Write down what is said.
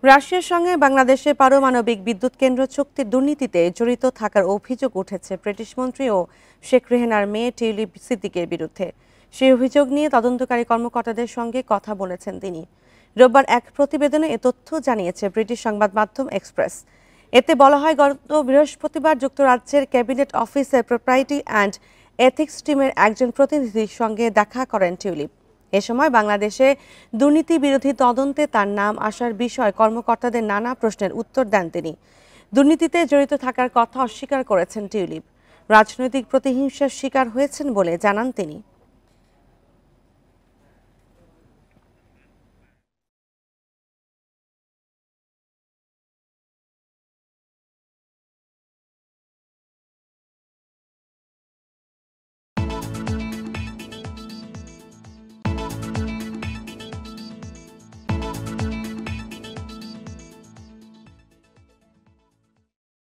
রাশিয়ার সঙ্গে বাংলাদেশে পারমাণবিক বিদ্যুৎ কেন্দ্র চুক্তির দুর্নীতিতে জড়িত থাকার অভিযোগ উঠেছে ব্রিটিশ মন্ত্রী ও শেখ রেহানার মেয়ে টিউলিপ সিদ্দিকের বিরুদ্ধে। সেই অভিযোগ নিয়ে তদন্তকারী কর্মকর্তাদের সঙ্গে কথা বলেছেন তিনি। রোববার এক প্রতিবেদনে এ তথ্য জানিয়েছে ব্রিটিশ সংবাদ মাধ্যম এক্সপ্রেস। এতে বলা হয়, গত বৃহস্পতিবার যুক্তরাজ্যের ক্যাবিনেট অফিসের প্রপার্টি অ্যান্ড এথিক্স টিমের একজন প্রতিনিধির সঙ্গে দেখা করেন টিউলিপ। এ সময় বাংলাদেশে দুর্নীতি বিরোধী তদন্তে তার নাম আসার বিষয়ে কর্মকর্তাদের নানা প্রশ্নের উত্তর দেন তিনি। দুর্নীতিতে জড়িত থাকার কথা অস্বীকার করেছেন টিউলিপ। রাজনৈতিক প্রতিহিংসার শিকার হয়েছেন বলে জানান তিনি।